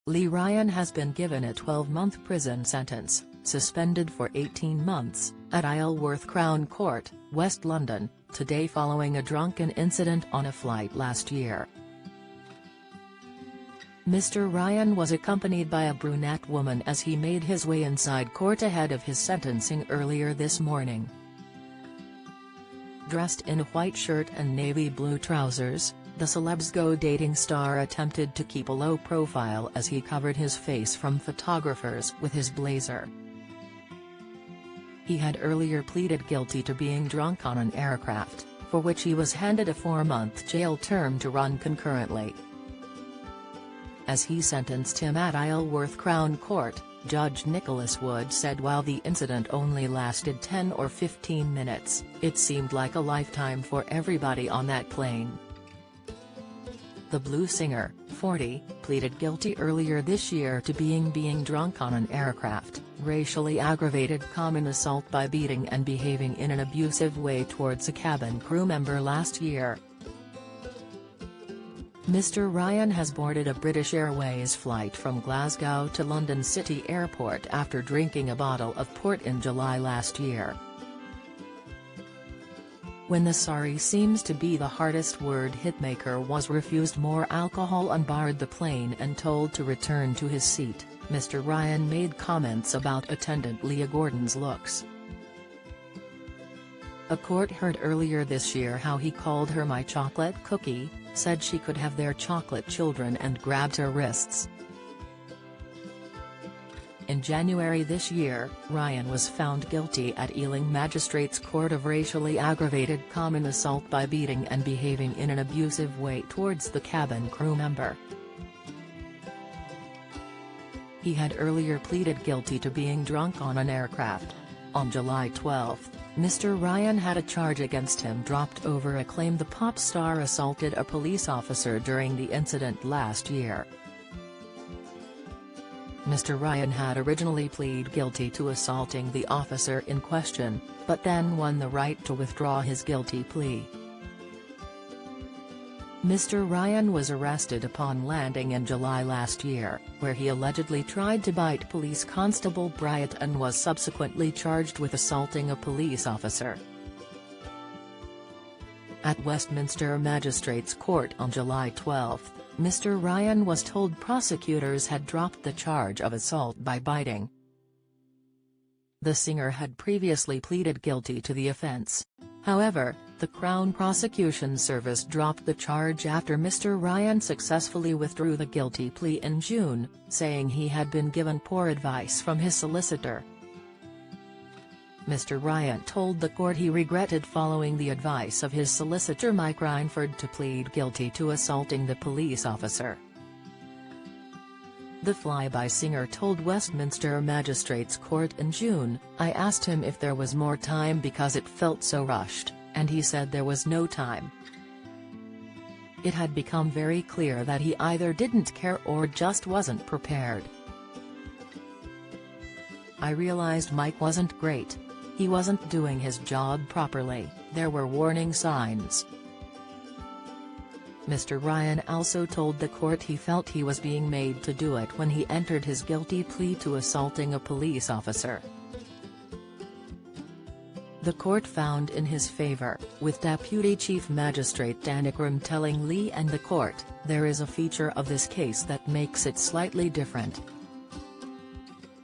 Lee Ryan has been given a 12-month prison sentence, suspended for 18 months, at Isleworth Crown Court, West London, today following a drunken incident on a flight last year. Mr. Ryan was accompanied by a brunette woman as he made his way inside court ahead of his sentencing earlier this morning. Dressed in a white shirt and navy blue trousers, the celeb's go-dating star attempted to keep a low profile as he covered his face from photographers with his blazer. He had earlier pleaded guilty to being drunk on an aircraft, for which he was handed a 4-month jail term to run concurrently. As he sentenced him at Isleworth Crown Court, Judge Nicholas Wood said while the incident only lasted 10 or 15 minutes, it seemed like a lifetime for everybody on that plane. The blues singer, 40, pleaded guilty earlier this year to being drunk on an aircraft, racially aggravated common assault by beating and behaving in an abusive way towards a cabin crew member last year. Mr. Ryan has boarded a British Airways flight from Glasgow to London City Airport after drinking a bottle of port in July last year. When the "sorry seems to be the hardest word" hitmaker was refused more alcohol on board the plane and told to return to his seat, Mr. Ryan made comments about attendant Leah Gordon's looks. A court heard earlier this year how he called her "my chocolate cookie," said she could have their chocolate children and grabbed her wrists. In January this year, Ryan was found guilty at Ealing Magistrates Court of racially aggravated common assault by beating and behaving in an abusive way towards the cabin crew member. He had earlier pleaded guilty to being drunk on an aircraft. On July 12, Mr. Ryan had a charge against him dropped over a claim the pop star assaulted a police officer during the incident last year. Mr. Ryan had originally pleaded guilty to assaulting the officer in question, but then won the right to withdraw his guilty plea. Mr. Ryan was arrested upon landing in July last year, where he allegedly tried to bite police constable Bryant and was subsequently charged with assaulting a police officer. At Westminster Magistrates Court on July 12, Mr. Ryan was told prosecutors had dropped the charge of assault by biting. The singer had previously pleaded guilty to the offence. However, the Crown Prosecution Service dropped the charge after Mr. Ryan successfully withdrew the guilty plea in June, saying he had been given poor advice from his solicitor. Mr. Ryan told the court he regretted following the advice of his solicitor Mike Rhineford to plead guilty to assaulting the police officer. The Flyby singer told Westminster Magistrates Court in June, "I asked him if there was more time because it felt so rushed, and he said there was no time. It had become very clear that he either didn't care or just wasn't prepared. I realized Mike wasn't great. He wasn't doing his job properly, there were warning signs." Mr. Ryan also told the court he felt he was being made to do it when he entered his guilty plea to assaulting a police officer. The court found in his favor, with Deputy Chief Magistrate Danikram telling Lee and the court, "There is a feature of this case that makes it slightly different.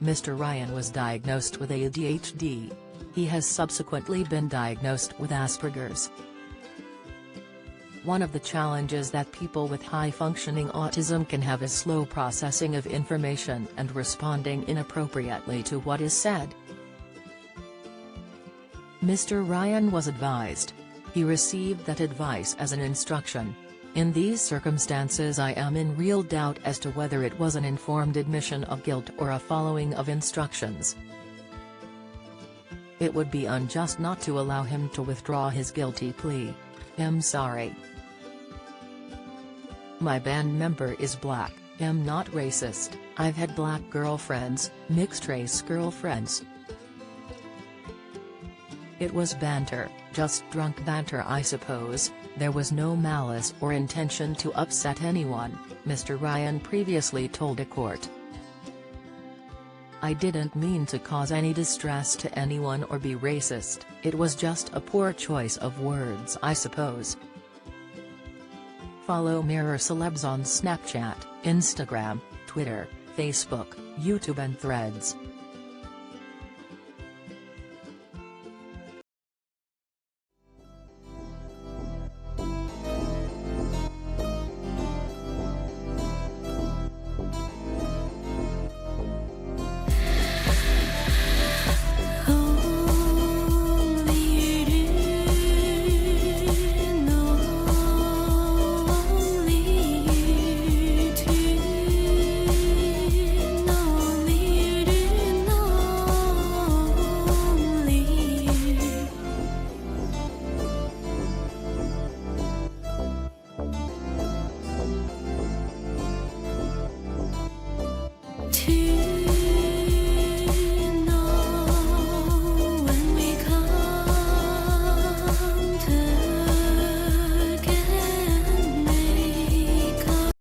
Mr. Ryan was diagnosed with ADHD. He has subsequently been diagnosed with Asperger's. One of the challenges that people with high-functioning autism can have is slow processing of information and responding inappropriately to what is said." Mr. Ryan was advised. He received that advice as an instruction. "In these circumstances I am in real doubt as to whether it was an informed admission of guilt or a following of instructions. It would be unjust not to allow him to withdraw his guilty plea. I'm sorry. My band member is black, I'm not racist, I've had black girlfriends, mixed-race girlfriends. "It was banter, just drunk banter I suppose, there was no malice or intention to upset anyone," Mr. Ryan previously told a court. "I didn't mean to cause any distress to anyone or be racist, it was just a poor choice of words I suppose." Follow Mirror Celebs on Snapchat, Instagram, Twitter, Facebook, YouTube and Threads.